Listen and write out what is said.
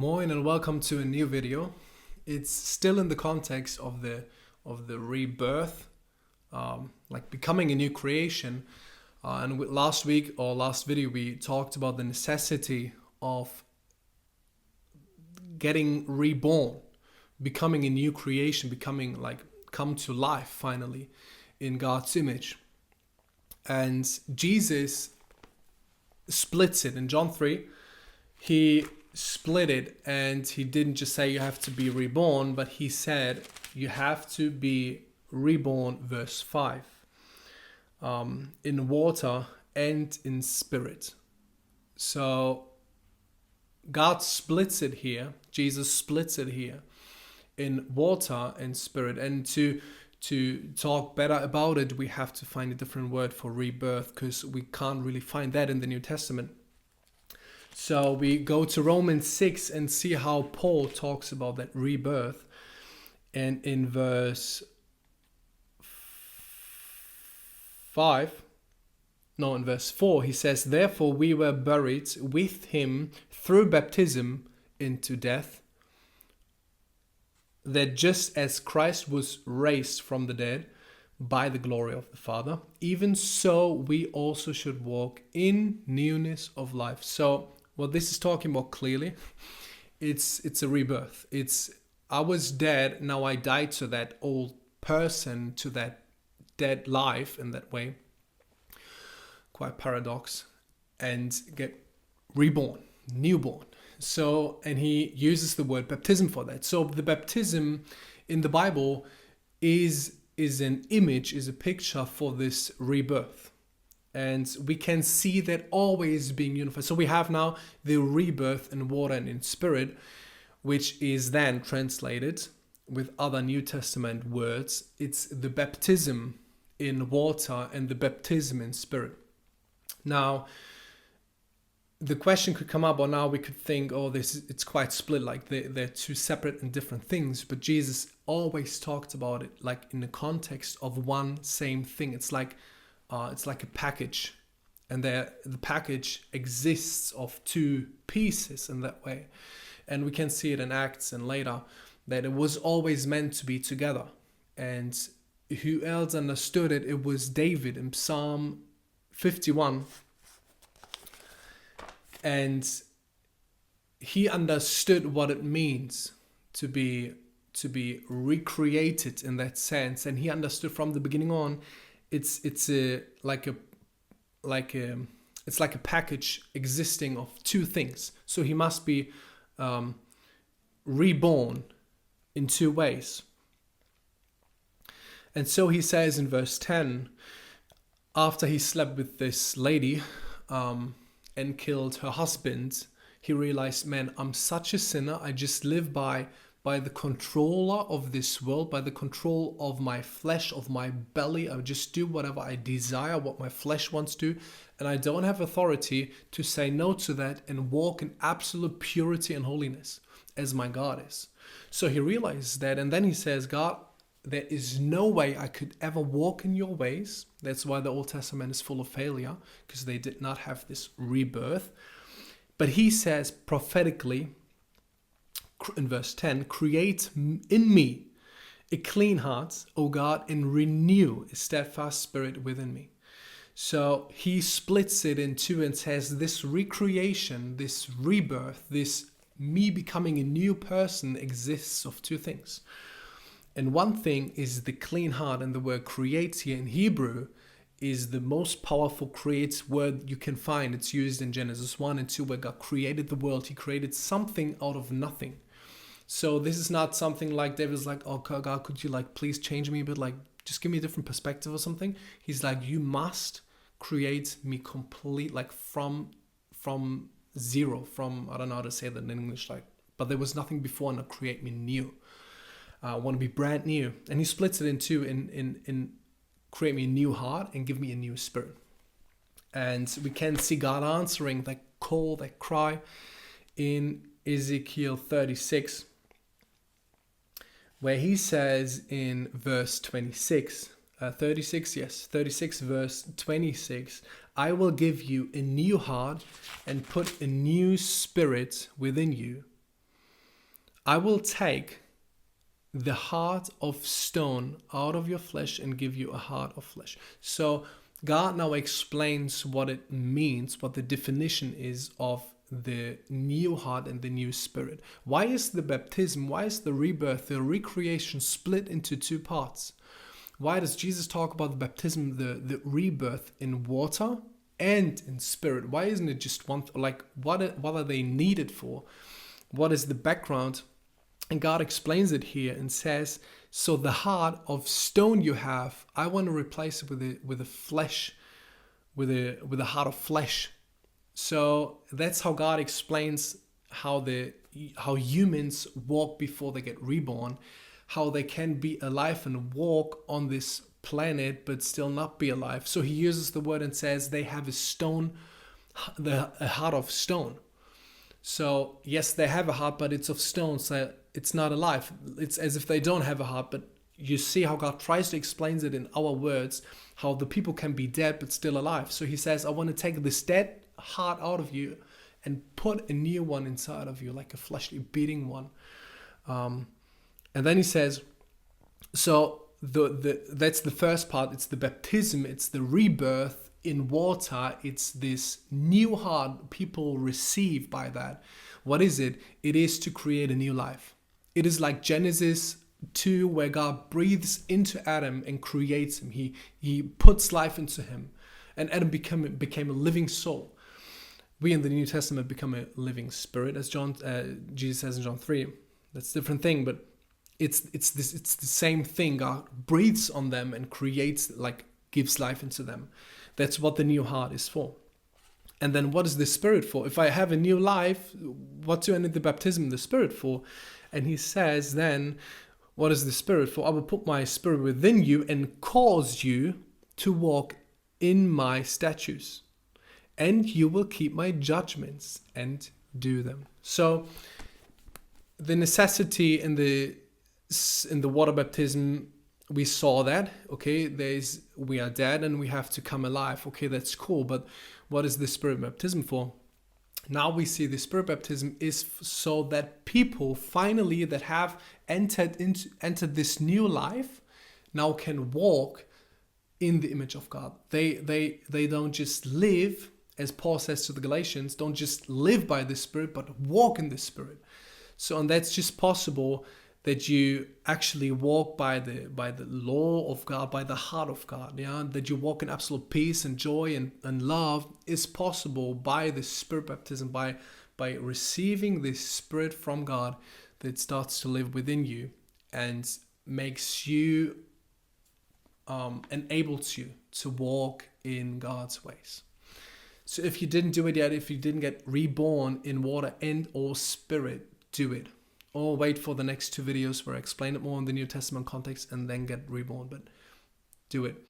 Moin and welcome to a new video. It's still in the context of the rebirth, like becoming a new creation. Last week or last video we talked about the necessity of getting reborn, becoming a new creation, becoming like come to life finally in God's image. And Jesus splits it in John 3. He split it, and he didn't just say you have to be reborn, but he said you have to be reborn, verse 5, in water and in spirit. So God splits it here, Jesus splits it here in water and spirit. And to talk better about it, we have to find a different word for rebirth, because we can't really find that in the New Testament. So we go to Romans 6 and see how Paul talks about that rebirth. And in verse 4, he says, "Therefore we were buried with him through baptism into death, that just as Christ was raised from the dead by the glory of the Father, even so we also should walk in newness of life." So what this is talking about clearly, it's a rebirth. I was dead, now I died to that old person, to that dead life in that way. Quite paradox. And get reborn, newborn. So, and he uses the word baptism for that. So the baptism in the Bible is an image, is a picture for this rebirth. And we can see that always being unified. So we have now the rebirth in water and in spirit, which is then translated with other New Testament words. It's the baptism in water and the baptism in spirit. Now, the question could come up, or now we could think, it's quite split, like they're two separate and different things. But Jesus always talked about it like in the context of one same thing. It's like a package, and the package exists of two pieces in that way. And we can see it in Acts and later that it was always meant to be together. And who else understood it? It was David in Psalm 51. And he understood what it means to be recreated in that sense. And he understood from the beginning on, it's like a package existing of two things. So he must be reborn in two ways. And so he says in verse 10, after he slept with this lady and killed her husband, he realized, man, I'm such a sinner. I just live by the controller of this world, by the control of my flesh, of my belly. I just do whatever I desire, what my flesh wants to, and I don't have authority to say no to that and walk in absolute purity and holiness as my God is. So he realizes that, and then he says, God, there is no way I could ever walk in your ways. That's why the Old Testament is full of failure, because they did not have this rebirth. But he says prophetically, in verse 10, create in me a clean heart, O God, and renew a steadfast spirit within me. So he splits it in two and says this recreation, this rebirth, this me becoming a new person exists of two things. And one thing is the clean heart, and the word create here in Hebrew is the most powerful create word you can find. It's used in Genesis 1 and 2 where God created the world. He created something out of nothing. So this is not something like David's like, oh God, could you like please change me a bit, like just give me a different perspective or something. He's like, you must create me complete, like from zero, from, I don't know how to say that in English, like, but there was nothing before, and create me new. I want to be brand new. And he splits it in two, in create me a new heart and give me a new spirit. And we can see God answering that call, that cry in Ezekiel 36, where he says in verse 26, 36 verse 26, I will give you a new heart and put a new spirit within you. I will take the heart of stone out of your flesh and give you a heart of flesh. So God now explains what it means, what the definition is of the new heart and the new spirit. Why is the baptism, why is the rebirth, the recreation split into two parts? Why does Jesus talk about the baptism, the rebirth in water and in spirit? Why isn't it just one? Like, what are they needed for? What is the background? And God explains it here and says, so the heart of stone you have, I want to replace it with a flesh, with a heart of flesh. So that's how God explains how humans walk before they get reborn, how they can be alive and walk on this planet but still not be alive. So he uses the word and says they have a heart of stone. So yes, they have a heart, but it's of stone, so it's not alive. It's as if they don't have a heart, but you see how God tries to explain it in our words, how the people can be dead but still alive. So he says, I want to take this dead heart out of you and put a new one inside of you, like a fleshly beating one. And then he says, so that's the first part. It's the baptism, it's the rebirth in water. It's this new heart people receive by that. What is it? It is to create a new life. It is like Genesis 2, where God breathes into Adam and creates him. He puts life into him, and Adam became a living soul. We in the New Testament become a living spirit, as Jesus says in John 3. That's a different thing, but it's the same thing. God breathes on them and creates, like, gives life into them. That's what the new heart is for. And then what is the spirit for? If I have a new life, what do I need the baptism of the spirit for? And he says then, what is the spirit for? I will put my spirit within you and cause you to walk in my statutes, and you will keep my judgments and do them. So the necessity in the water baptism, we saw that, okay, we are dead and we have to come alive. Okay, that's cool, but what is the spirit baptism for? Now we see the spirit baptism is so that people finally that have entered this new life now can walk in the image of God. They don't just live, as Paul says to the Galatians, don't just live by the Spirit, but walk in the Spirit. So, and that's just possible that you actually walk by the law of God, by the heart of God. Yeah, that you walk in absolute peace and joy and love is possible by the Spirit baptism, by receiving the Spirit from God that starts to live within you and makes you enables you to walk in God's ways. So if you didn't do it yet, if you didn't get reborn in water and or spirit, do it. Or wait for the next two videos where I explain it more in the New Testament context and then get reborn. But do it.